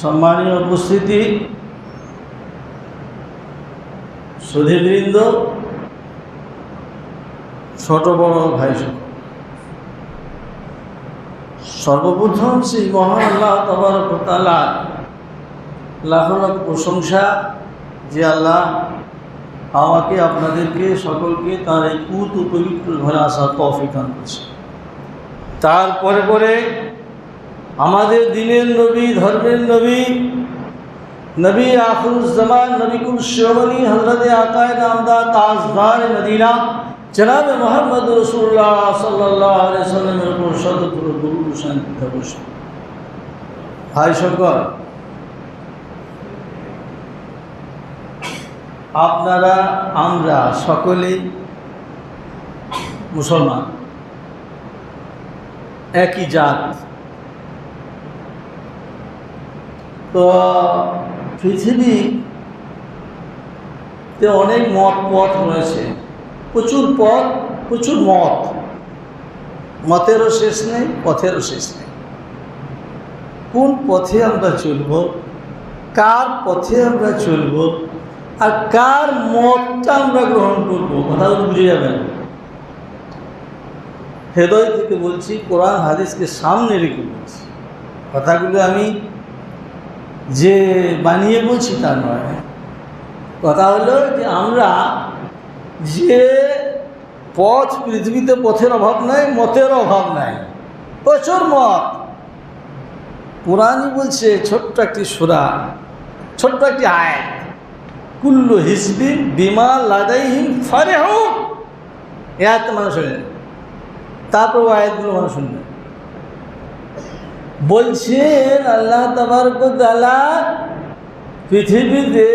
সম্মানীয় উপস্থিতি, সুধীবৃন্দ, ছোট বড় ভাই, সর্বপ্রথম সেই মহান আল্লাহ তাবারক ওয়া তাআলা লাখ লাখ প্রশংসা যে আল্লাহ আমাকে আপনাদেরকে সকলকে তার এই পুত ও পবিত্র ঘরে আসার তৌফিক দান করেছে। তারপরে পরে আমাদের দিনের নবী, ধর্মের নবী, নবী আখিরুজ্জামান, নবী কুল শিরোমণি হযরতে আকায়ে নামদার তাজদার মদিনা জনাব মুহাম্মদ রাসূলুল্লাহ সাল্লাল্লাহু আলাইহি সাল্লামের উপর শত দরুদ ও শান্তি বর্ষিত হোক। ভাই সকল, আপনারা আমরা সকলেই মুসলমান, একই জাত। তো পৃথিবীতে অনেক মত পথ রয়েছে, প্রচুর পথ, প্রচুর মত, মতেরও শেষ নেই, পথেরও শেষ নেই। কোন পথে আমরা চলব, কার পথে আমরা চলব, আর কার মতটা আমরা গ্রহণ করব, কথাগুলো বুঝে যাবেন। হৃদয় থেকে বলছি, কোরআন হাদিসকে সামনে রেখে বলছি। কথাগুলো আমি যে বানিয়ে বলছি তা নয়। কথা হলো যে আমরা যে পথ, পৃথিবীতে পথের অভাব নাই, মতের অভাব নাই, প্রচুর মত। কোরআনই বলছে, ছোট্ট একটি সূরা, ছোট্ট একটি আয়াত, কুল্লু হিজবিন বিমা লাদাইহিম ফারিহুন। এই আয়াতটা মানুষ শুনলেন, তারপর আয়াতগুলো মানুষ শুনলেন। বলছেন আল্লাহ তাবারক ওয়া তাআলা, পৃথিবীতে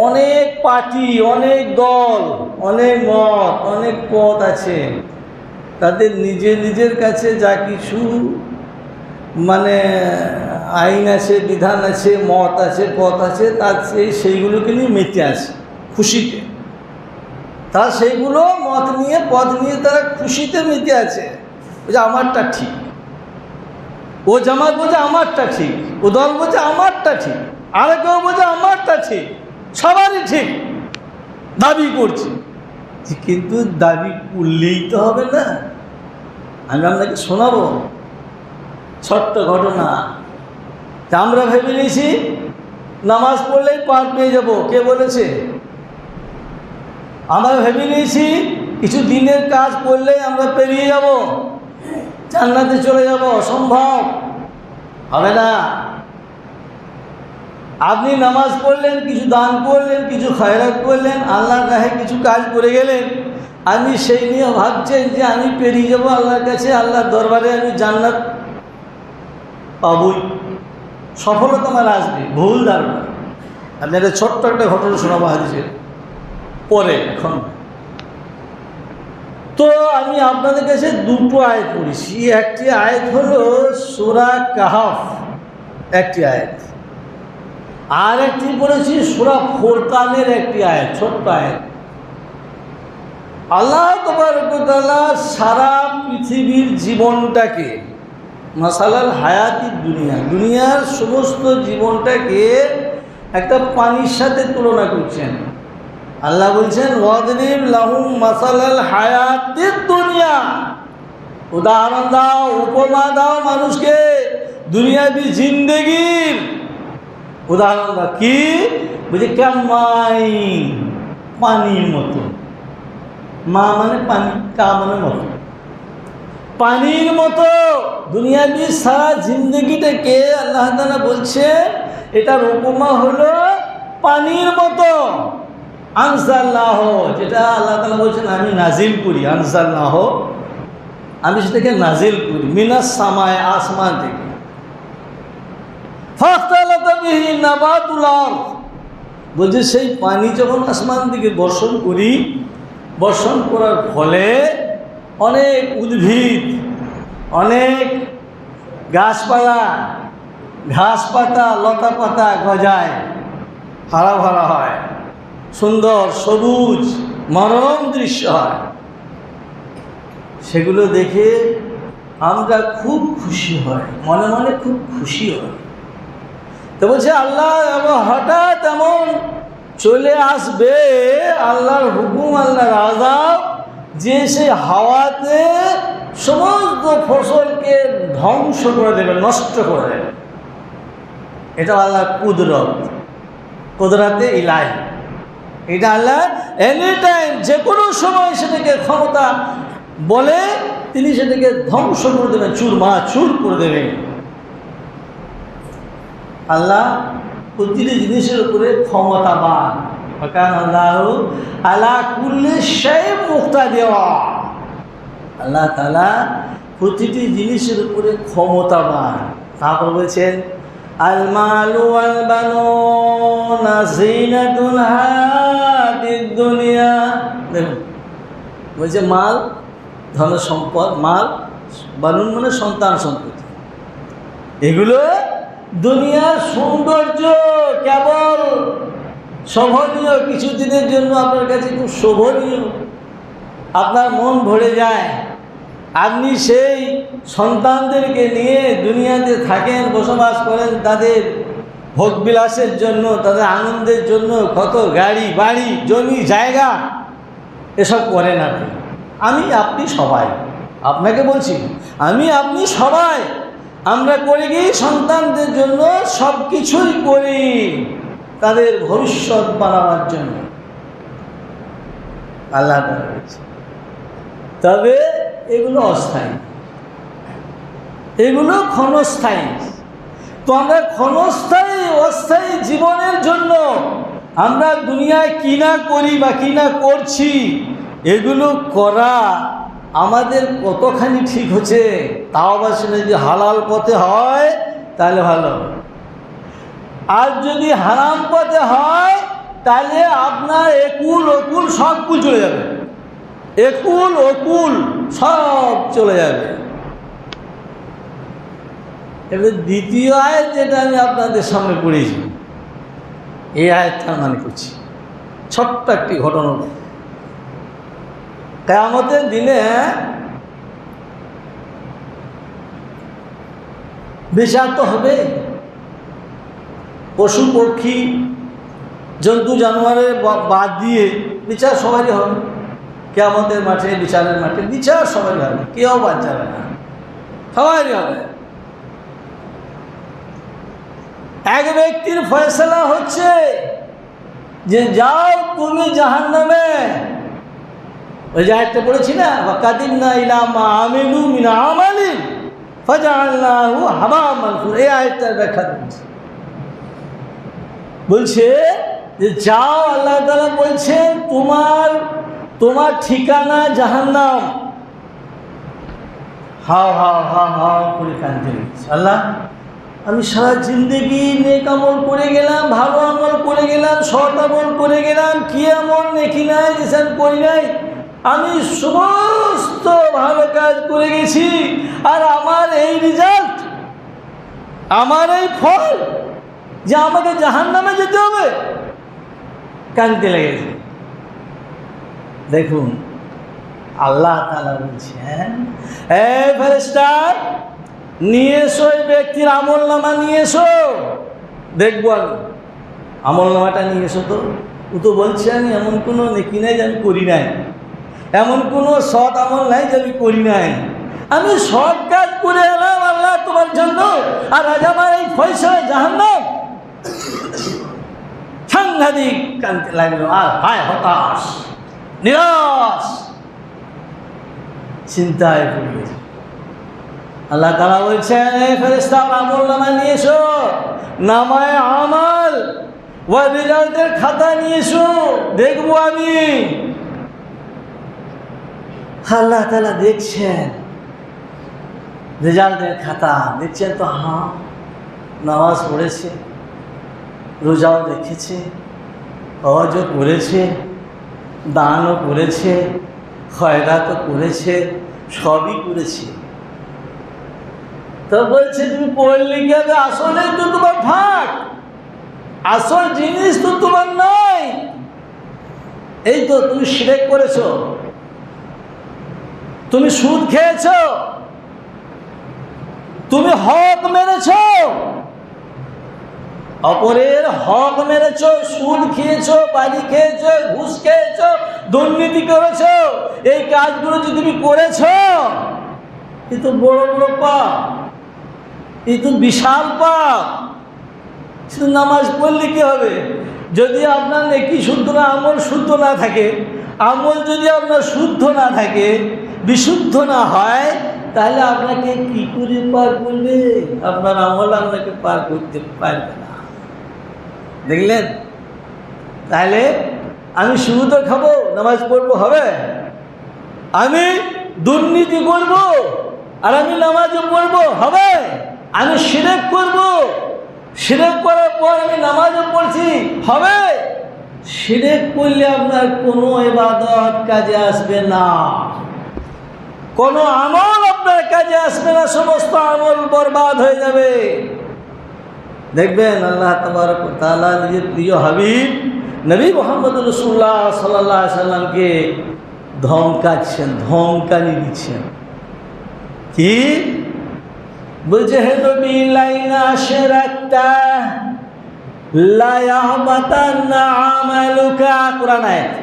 অনেক পার্টি, অনেক দল, অনেক মত, অনেক পথ আছে। তাদের নিজের নিজের কাছে যা কিছু মানে আইন আছে, বিধান আছে, মত আছে, পথ আছে, তার সেইগুলোকে নিয়ে মেতে আছে খুশিতে। তারা সেইগুলো মত নিয়ে, পথ নিয়ে তারা খুশিতে মেতে আছে। যে আমারটা ঠিক, ও জামাত বোঝে আমারটা ঠিক, ও দল বোঝে আমারটা ঠিক, আর কেউ বোঝে আমারটা ঠিক, সবারই ঠিক দাবি করছে। কিন্তু দাবি করলেই তো হবে না। আমি আপনাকে শোনাবো ছোট্ট ঘটনা। আমরা ভেবে নিয়েছি নামাজ পড়লেই পার পেয়ে যাব। কে বলেছে? আমরা ভেবে নিয়েছি কিছু দিনের কাজ করলেই আমরা পেরিয়ে যাব, জান্নাতে চলে যাব। অসম্ভব, হবে না। আপনি নামাজ পড়লেন, কিছু দান করলেন, কিছু খয়রাত করলেন, আল্লাহর রাহে কিছু কাজ করে গেলেন, আপনি সেই নিয়ে ভাবছেন যে আমি পেরিয়ে যাব আল্লাহর কাছে, আল্লাহর দরবারে আমি জান্নাত পাবই, সফলতা আমার আসবে। ভুল ধারণা। আপনি একটা ছোট্ট একটা ঘটনা শোনাবো হাদিসের পরে, এখন তো আমি আপনাদের কাছে দুটো আয়াত পড়েছি। একটি আয়াত হলো সূরা কাহফ, একটি আয়াত, আর একটি পড়েছি সূরা ফুরকানের একটি আয়াত, ছোট্ট আয়াত। আল্লাহ তাবারক ওয়া তাআলা সারা পৃথিবীর জীবনটাকে, মাসালাল হায়াতি দুনিয়া, দুনিয়ার সমস্ত জীবনটাকে একটা পানির সাথে তুলনা করছেন। আল্লাহ বলছেন, ওয়াদরিব লাহুম মাসালাল হায়াতিদ দুনিয়া, উদাহরণ দাও, উপমা দাও মানুষকে দুনিয়াবি জিন্দেগির উদাহরণ দাও। কি বুঝে? কামাই, পানির মতো। মা মানে পানি, কা মানে মতো, পানির মতো দুনিয়াবি সারা জিন্দগিটাকে আল্লাহ তাআলা বলছে এটার উপমা হলো পানির মতো। আনজালনাহ, যেটা আল্লাহ তাআলা বলছেন আমি নাজিল করি, আনজালনাহ, আমি সেটাকে নাজিল করি, মিনাস সামায়, আসমান থেকে। ফাখতালাতা বিহি নাবাতুল আরদ, বলছে সেই পানি যখন আসমান থেকে বর্ষণ করি, বর্ষণ করার ফলে অনেক উদ্ভিদ, অনেক গাছপালা, ঘাস পাতা, লতা পাতা গজায়, হারা ভরা হয়, সুন্দর সবুজ মনোরম দৃশ্য হয়। সেগুলো দেখে আমরা খুব খুশি হই, মনে মনে খুব খুশি হই। তো বলছে আল্লাহ হঠাৎ এমন চলে আসবে আল্লাহর হুকুম, আল্লাহর আযাব, যে সেই হাওয়াতে সমস্ত ফসলকে ধ্বংস করে দেবে, নষ্ট করে দেবে। এটা আল্লাহ কুদরতে ইলাহি। এটা আল্লাহ এনি টাইম, যে কোনো সময় সেটাকে ক্ষমতা বলে তিনি সেটাকে ধ্বংস করে দেবেন, চুরমাচুর করে দেবেন। আল্লাহ প্রতিটি জিনিসের উপরে ক্ষমতাবান। আল্লাহু আলা কুল্লি শাইইন মুকতাদির। আল্লাহ তাআলা প্রতিটি জিনিসের উপরে ক্ষমতাবান। তারপর বলছেন আল মালু ওয়াল বানুনা যিনাতুল হায়াতিদ দুনিয়া। দেখুন বলছে মাল, ধন সম্পদ, মাল, বানুন মানে সন্তান সন্ততি, এগুলো দুনিয়ার সৌন্দর্য, কেবল শোভনীয়, কিছুদিনের জন্য আপনার কাছে খুব শোভনীয়, আপনার মন ভরে যায়। আপনি সেই সন্তানদেরকে নিয়ে দুনিয়াতে থাকেন, বসবাস করেন, তাদের ভোগবিলাসের জন্য, তাদের আনন্দের জন্য কত গাড়ি বাড়ি জমি জায়গা এসব করেন আপনি, আপনি সবাই, আপনাকে বলছি, আপনি সবাই আমরা করি কি সন্তানদের জন্য সব কিছুই করি, তাদের ভবিষ্যৎ বানাবার জন্য। আল্লাহ বলছে তবে এগুলো অস্থায়ী, এগুলো ক্ষণস্থায়ী। তো আমরা ক্ষণস্থায়ী অস্থায়ী জীবনের জন্য আমরা দুনিয়ায় কি না করি বা কি না করছি, এগুলো করা আমাদের কতখানি ঠিক হচ্ছে, তাও আবার সেটা যদি হালাল পথে হয় তাহলে ভালো, আর যদি হারাম পথে হয় তাহলে আপনার একুল ওকুল সব কুল চলে যাবে, একুল ওকুল সব চলে যাবে। এবার দ্বিতীয় আয়াত যেটা আমি আপনাদের সামনে পড়েছি, এই আয়াতটার মানে করছি ছোট্ট একটি ঘটনা। কিয়ামতের দিনে বিচার তো হবে, পশু পক্ষী জন্তু জানোয়ারের বাদ দিয়ে বিচার সবারই হবে। কিয়ামতের মাঠে, বিচারের মাঠে বিচার সবারই হবে, কেউ বাদ যাবে না, সবারই হবে। এক ব্যক্তির ফয়সালা হচ্ছে যে যাও তুমি জাহান্নামে, ওই যে আয়াতটা পড়েছি না, ওয়াকাদিমনা ইলা মা আমিলু মিন আমালিন ফাজআলনাহু হাবাআন মানসুরা। এই আয়াতটার ব্যাখ্যা দিচ্ছি, বলছে যে যাও, আল্লাহ তাআলা বলছেন তোমার ঠিকানা জাহান্নাম। হাও হাও হাও হাও করে কাঁদতে লাগছে, আল্লাহ আমি সারা জিন্দেগি নেক আমল করে গেলাম, ভালো আমল করে গেলাম, সৎ আমল করে গেলাম, কি এমন নেকি নাই যে করি নাই, আমি সমস্ত ভালো কাজ করে গেছি, আর আমার এই রেজাল্ট, আমার এই ফল, যে আমাকে জাহান্নামে যেতে হবে। কাঁদতে লেগেছে। দেখুন আল্লাহ তাআলা বলছেন, এই ফেরেশতা নিয়ে এসো, এই ব্যক্তির আমল নামা নিয়ে এসো, দেখবো আমি আমল নামাটা নিয়ে এসো। তো ও তো বলছে আমি এমন কোনো নেকি নাই যে আমি করি নাই, এমন কোনো সৎ আমল নাই যে আমি করি নাই, আমি সৎ কাজ করে এলাম আল্লাহ তোমার জন্য, আর আজ আমার এই ফয়সালা জাহান্নাম। সাংঘাতিক কাঁদতে লাগলো, আর হায় হতাশ, নিরাশ, চিন্তায় পড়ে গেছে। আল্লাহ তাআলা বলছেন, এই ফেরেশতা আমল নামা নিয়ে এসো, নামায়ে আমাল ওয়া রেজাল্টের খাতা নিয়ে এসো, দেখবো আমি। আল্লাহ তাআলা দেখছেন রেজাল্টের খাতা, দেখছেন তো হ্যাঁ নামাজ পড়েছে, রোজাও রেখেছে, হজও করেছে, দানও করেছে, খয়রাতও করেছে, সবই করেছে। তো বলছে তুমি পড়লে কি হবে, আসলে তো তোমার ভাগ, আসল জিনিস তো তোমার নয়। এই তো তুমি শিরক করেছো, তুমি সুদ খেয়েছো, তুমি হক মেরেছো, অপরের হক মেরেছ, সুদ খেয়েছ, বাড়ি খেয়েছ, ঘুষ খেয়েছ, দুর্নীতি করেছ, এই কাজগুলো যদি তুমি করেছ, এ তো বড় বড় পাপ, এ তো বিশাল পাপ। শুধু নামাজ পড়লে কি হবে? যদি আপনার নেকি শুদ্ধ না, আমল শুদ্ধ না থাকে, আমল যদি আপনার শুদ্ধ না থাকে, বিশুদ্ধ না হয়, তাহলে আপনাকে কি করে পার করবে? আপনার আমল আপনাকে পার করতে পারবে না। দেখলেন? তাহলে আমি সুদ খাবো, নামাজ পড়বো, হবে? আমি দুর্নীতি করব আর আমি নামাজও পড়বো, হবে? আমি শিরক করব, শিরক করার পর আমি নামাজও পড়ছি, হবে? শিরক করলে আপনার কোনো ইবাদত কাজে আসবে না, কোনো আমল আপনার কাজে আসবে না, সমস্ত আমল বরবাদ হয়ে যাবে। দেখবেন আল্লাহ তাবারক ওয়া তাআলা নিজের প্রিয় হাবিব নবী মুহাম্মদ রাসূলুল্লাহ সাল্লাল্লাহু আলাইহি সাল্লামকে ধমকাচ্ছেন, ধমকানি দিচ্ছেন। কি বলছে? হে নবী, লাইনা আশরাকতা লা ইয়াহবাতান্না আমালুকা। কোরআন আয়াত।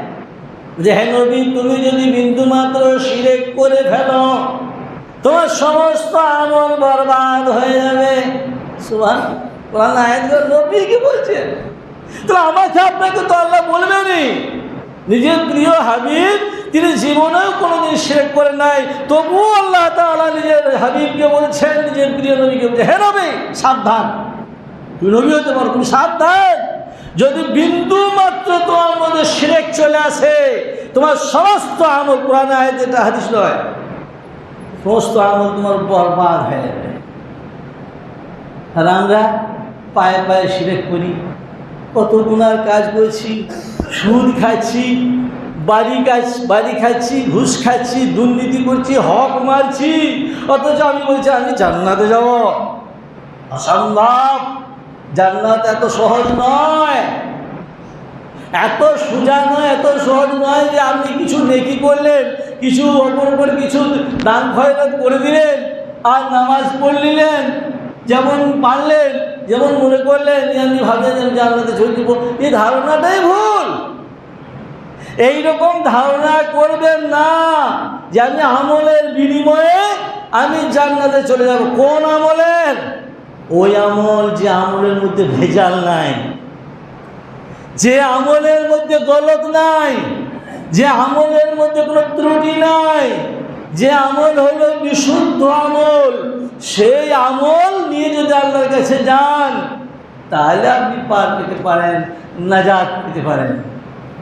যে হে নবী, তুমি যদি বিন্দু মাত্র শিরক করে ফেলো, তোমার সমস্ত আমল বরবাদ হয়ে যাবে। সুবহান। কোরআন আয়াত নবী কি বলছেন? তাহলে আমাকে আপনাকে তো আল্লাহ বলবেনই। নিজের প্রিয় হাবিব, তিনি জীবনেও কোনোদিন শিরক করে নাই, তবুও আল্লাহ তাআলা নিজের হাবিবকে বলছেন, নিজের প্রিয় নবীকে বলছেন, হে নবী সাবধান, তুমি নবী হতে পারো, তুমি সাবধান, যদি বিন্দু মাত্র তোমার মধ্যে শিরক চলে আসে, তোমার সমস্ত আমল, কোরআন আয়াত এটা হাদিস নয়, সমস্ত আমল তোমার বরবাদ হয়ে যাবে। আর আমরা পায়ে পায়ে শিরক করি, কত গুনার কাজ করছি, সুদ খাচ্ছি, বাড়ি খাচ্ছি, ঘুষ খাচ্ছি, দুর্নীতি করছি, হক মারছি, অথচ আমি বলছি আমি জান্নাতে যাব। অসম্ভব, জান্নাত এত সহজ নয়, এত সোজা নয়, এত সহজ নয় যে আপনি কিছু নেকি করলেন, কিছু অপর কিছু দান খয়রাত করে দিলেন আর নামাজ পড়ে নিলেন, যেমন পারলেন, যেমন মনে করলেন, আমি ভাবলেন যে আমি জান্নাতে চলে যাব। এই ধারণাটাই ভুল। এইরকম ধারণা করবেন না যে আমি আমলের বিনিময়ে আমি জান্নাতে চলে যাব। কোন আমলের? ওই আমল যে আমলের মধ্যে ভেজাল নাই, যে আমলের মধ্যে গলত নাই, যে আমলের মধ্যে কোনো ত্রুটি নাই, যে আমল হলো বিশুদ্ধ আমল, সেই আমল নিয়ে যদি আল্লাহর কাছে যান, তাহলে আপনি পার পেতে পারেন, নাজাত পেতে পারেন।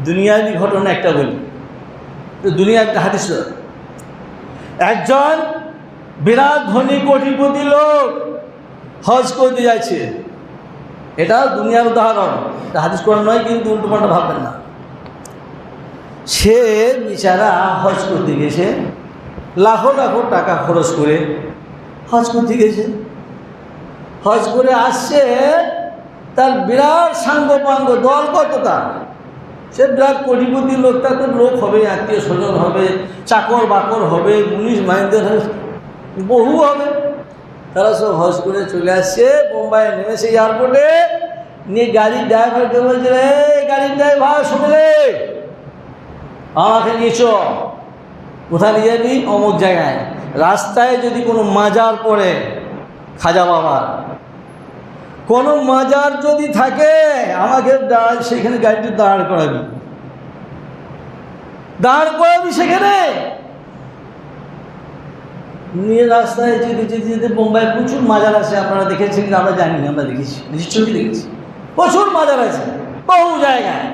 দুনিয়াবি ঘটনা একটা বলি, তো দুনিয়া একটা হাদিস। একজন বিরাট ধনী কোটিপতি লোক হজ করতে যাচ্ছে, এটা দুনিয়ার উদাহরণ, এটা হাদিস কোরআন নয়, কিন্তু উল্টোপাল্টা ভাববেন না। সে বেচারা হজ করতে গেছে, লাখো লাখো টাকা খরচ করে হজ করতে গেছে, হজ করে আসছে, তার বিরাট সাঙ্গপাঙ্গ দল, কতটা, সে বিরাট কোটিপতি লোকটা, তো লোক হবে, আত্মীয় স্বজন হবে, চাকর বাকর হবে, মুনিশ মাইন্দের বহু হবে, তারা সব হজ করে চলে আসছে। বোম্বাইয়ে নেমেছে এয়ারপোর্টে, নিয়ে গাড়ির ড্রাইভারকে বলছে, রে গাড়ির ড্রাইভার, শুনলে আমাকে নিয়ে চ। কোথায় নিয়ে যাবি? অমুক জায়গায়। রাস্তায় যদি কোনো মাজার পড়ে, খাজা বাবার কোনো মাজার যদি থাকে, আমাকে সেখানে গাড়িটি দাঁড় করাবি, সেখানে নিয়ে। রাস্তায় যেতে যেতে যেতে বোম্বাইয়ে প্রচুর মাজার আছে, আপনারা দেখেছেন, আমরা জানি না, আমরা দেখেছি, নিশ্চয়ই দেখেছি, প্রচুর মাজার আছে বহু জায়গায়।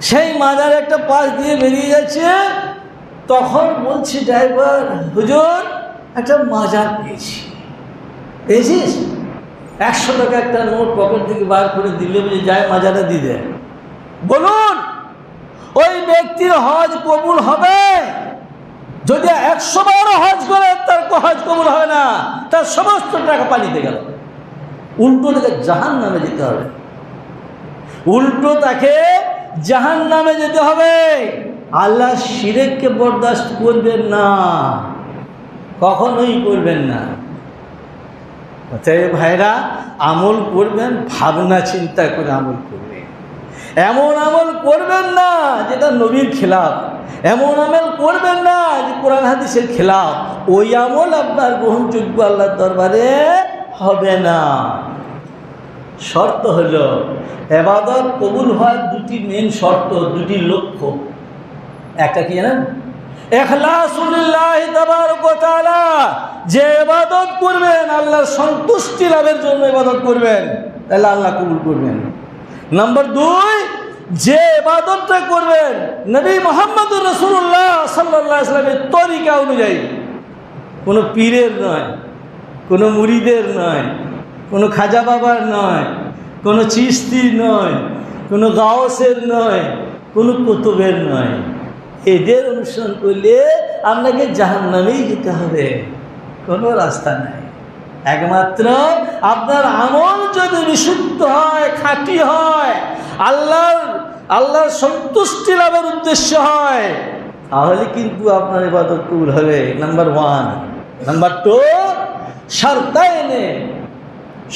সেই মাজার একটা পাশ দিয়ে বেরিয়ে যাচ্ছে, তখন বলছি ড্রাইভার, হুজুর একটা মাজার পেয়েছি। পেয়েছিস? 100 টাকা একটা নোট পকেট থেকে বার করে দিলে, বুঝে যায় মাজারে দিয়ে দেয়। বলুন, ওই ব্যক্তির হজ কবুল হবে? যদি 100 বার হজ করে, তার হজ কবুল হবে না, তার সমস্ত টাকা পানিতে গেল। উল্টো তাকে জাহান্নামে যেতে হবে, উল্টো তাকে জাহান্নামে যেতে হবে। আল্লাহ শিরককে বরদাস্ত করবেন না, কখনোই করবেন না। অতএব ভাইরা, আমল করবেন ভাবনা চিন্তা করে আমল করবেন। এমন আমল করবেন না যেটা নবীর খেলাফ, এমন আমল করবেন না যে কোরআন হাদিসের খেলাফ। ওই আমল আপনার গ্রহণযোগ্য আল্লাহর দরবারে হবে না। শর্ত হলো, ইবাদত কবুল হওয়ার দুটি মেন শর্ত, দুটি লক্ষ্য। একটা কি জানেন? ইখলাসুলিল্লাহি তাবারাক ওয়া তাআলা, যে ইবাদত করবেন আল্লাহর সন্তুষ্টি লাভের জন্য ইবাদত করবেন, তাহলে আল্লাহ কবুল করবেন। নাম্বার 2, যে ইবাদতটা করবেন নবী মুহাম্মদুর রাসূলুল্লাহ সাল্লাল্লাহু আলাইহি ওয়াসাল্লামের তরিকা অনুযায়ী, কোনো পীরের নয়, কোনো মুরিদের নয়, কোনো খাজা বাবার নয়, কোনো চিশতির নয়, কোনো গাউসের নয়, কোনো কুতুবের নয়। এদের অনুসরণ করলে আপনাকে জাহান্নামেই যেতে হবে, কোনো রাস্তা নাই। একমাত্র আপনার আমল যদি বিশুদ্ধ হয়, খাঁটি হয়, আল্লাহর সন্তুষ্টি লাভের উদ্দেশ্য হয়, তাহলে কিন্তু আপনার ইবাদত কবুল হবে। নাম্বার 1। নাম্বার 2,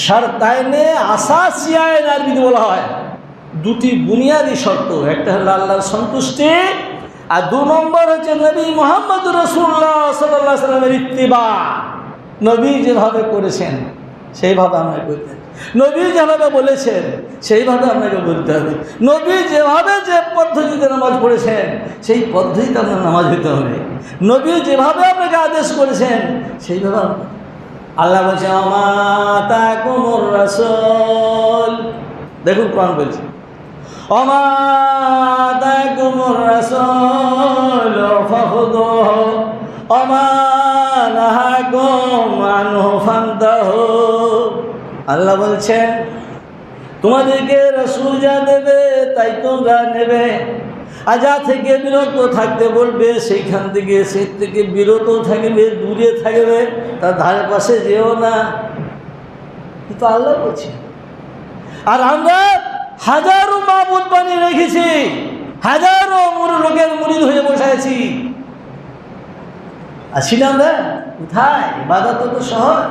শর্তায়নে আসাসিয়ায়ন আরবিতে বলা হয়। দুটি বুনিয়াদি শর্ত, একটা হলো আল্লাহর সন্তুষ্টি, আর 2 নম্বর হচ্ছে নবী মুহাম্মদুর রাসূলুল্লাহ সাল্লাল্লাহু আলাইহি ওয়াসাল্লামের ইত্তিবা। নবী যেভাবে করেছেন সেইভাবে আমরা করতে হবে, নবী যেভাবে বলেছেন সেইভাবে আপনাকে বলতে হবে, নবী যেভাবে যে পদ্ধতিতে নামাজ পড়েছেন সেই পদ্ধতিতে আপনার নামাজ হতে হবে, নবী যেভাবে আপনাকে আদেশ করেছেন সেইভাবে। আল্লাহ বলছে ওমা তাকুমুর রাসূল, দেখুন কোরআন বলছে ওমা তাকুমুর রাসূল ফাখুযুহু ওমা নাহাকুম আনহু ফান্তাহু। আল্লাহ বলছেন তোমাদেরকে রাসূল যা দেবে তাই তোমরা নেবে, আর যা থেকে বিরত থাকতে বলবে সেই থেকে বিরত থাকবে, দূরে থাকবে, তার ধারে পাশে যেও না। কিন্তু আল্লাহ বলছে, আর আমরা হাজারো মাবুদ বানিয়ে রেখেছি, হাজারো লোকের মুরিদ হয়ে বসে আছি। আছি না আমরা? কোথায়? ইবাদত তো সহজ,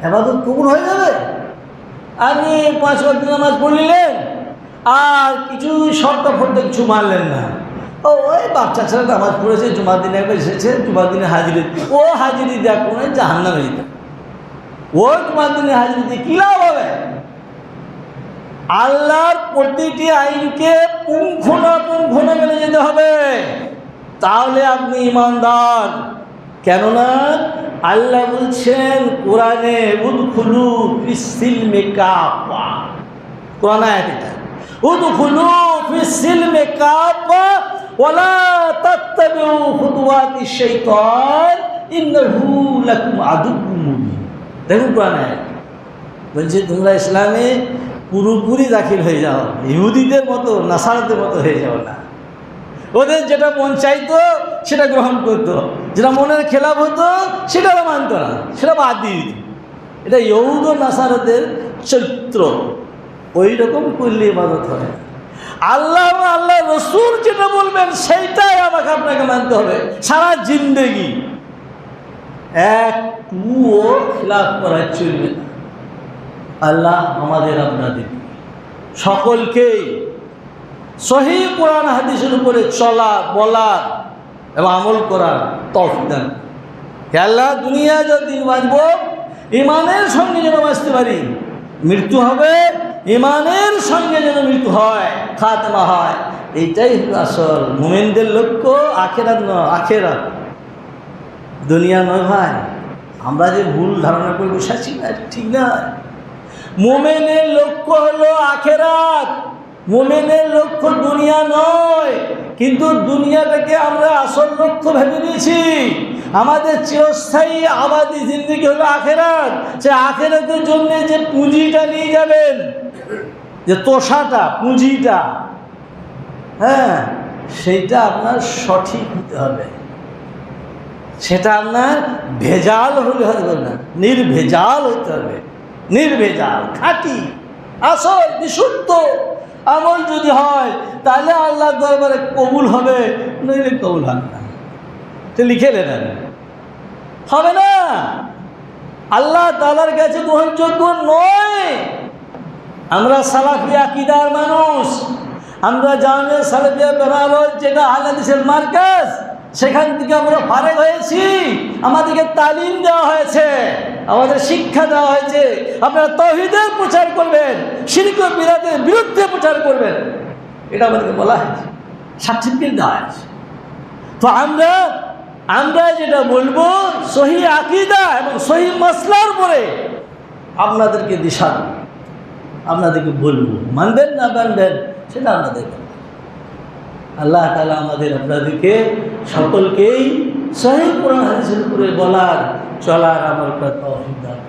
ইবাদত কবুল হয়ে যাবে। আপনি 5 ওয়াক্ত নামাজ পড়লেন আর কিছু শর্ত কিছু মানলেন না, ওই বাচ্চা ছেলে নামাজ পড়েছে, জুমার দিনে একবার এসেছে, জুমার দিনে হাজিরি, ও হাজিরি দেওয়া কোনো জাহান্নামে যেত, ও জুমার দিনে হাজিরি দিয়ে কী লাভ হবে? আল্লাহর প্রতিটি আইনকে পুঙ্খানুপুঙ্খ মেনে যেতে হবে, তাহলে আপনি ইমানদার। কেননা আল্লাহ বলছেন কোরআনে উদখুলু ফিস-সিলমি কাফা, কোরআন আয়াত এটা, উদখুলু ফিস-সিলমি কাফা ওয়ালা তাত্তাবিউ খুতুওয়াতিশ শাইতান ইন্নাহু লাকুম আদুউম মুবিন। দেখুন কোরআন আয়াত বলছে তোমরা ইসলামে পুরোপুরি দাখিল হয়ে যাও, ইহুদিদের মতো নাসারাদের মতো হয়ে যাও না। ওদের যেটা মন চাইতো সেটা গ্রহণ করতো, যেটা মনের খেলাফ হতো সেটা মানতো না, সেটা বাদ দিয়ে দিত। এটা ইহুদ ও নাসারাদের চরিত্র, ওই রকম করলে ইবাদত হয়। আল্লাহ রসুল যেটা বলবেন সেইটাই আমাকে আপনাকে মানতে হবে সারা জিন্দেগি, একটুও খেলাফ করা চলবে না। আল্লাহ আমাদের আপনাদের সকলকেই সহিহ কোরআন হাদিসের উপরে চলা, বলা এবং আমল করার তৌফিক দান। হে আল্লাহ, দুনিয়া যতদিন বাঁচব ইমানের সঙ্গে যেন বাঁচতে পারি, মৃত্যু হবে ইমানের সঙ্গে যেন মৃত্যু হয়, খাতমা হয়, এইটাই হলো আসল মুমিনদের লক্ষ্য। আখেরাত নয়, আখেরাত দুনিয়া নয় ভাই। আমরা যে ভুল ধারণা করে বসে আছি না, ঠিক না। মুমিনের লক্ষ্য হলো আখেরাত, মুমিনের লক্ষ্য দুনিয়া নয়। কিন্তু দুনিয়াটাকে আমরা আসল লক্ষ্য ভেবে নিয়েছি। আমাদের চিরস্থায়ী আবাদী জিন্দেগি হলো আখেরাত। সে আখেরাতের জন্য যে পুঁজিটা নিয়ে যাবেন, যে তোষাটা, পুঁজিটা, হ্যাঁ, সেইটা আপনার সঠিক হতে হবে। সেটা আপনার ভেজাল হলে হবে না, নির্ভেজাল হতে হবে। নির্ভেজাল, খাঁটি, আসল, বিশুদ্ধ আমল যদি হয় তাহলে আল্লাহর দরবারে কবুল হবে, নইলে কবুল হবে না। তো লিখে নেবেন, হবে না। আল্লাহ তাআলার কাছে গ্রহণযোগ্য নয়। আমরা সালাফি আকীদার মানুষ, আমরা জামিয়া সালাফিয়া বেনারস যেটা আহলে হাদিসের মার্কাজ, সেখান থেকে আমরা ফারেগ হয়েছি। আমাদেরকে তালিম দেওয়া হয়েছে, আমাদের শিক্ষা দেওয়া হয়েছে আপনারা তাওহীদের প্রচার করবেন, শিরক ও বিদআতের বিরুদ্ধে প্রচার করবেন, এটা আমাদেরকে বলা হয়েছে, সার্টিফিকেট দেওয়া হয়েছে। তো আমরা যেটা বলবো সহিহ আকীদা এবং সহিহ মাসলার উপরে আপনাদেরকে দিশা দেব, আপনাদেরকে বলবো, মানবেন না মানবেন সেটা আপনাদের ব্যাপার। আল্লাহ তাআলা আমাদের আপনাদেরকে সকলকেই সহিহ কোরআন হাদিসের উপরে বলার, চলার, আমল করার তৌফিক দান।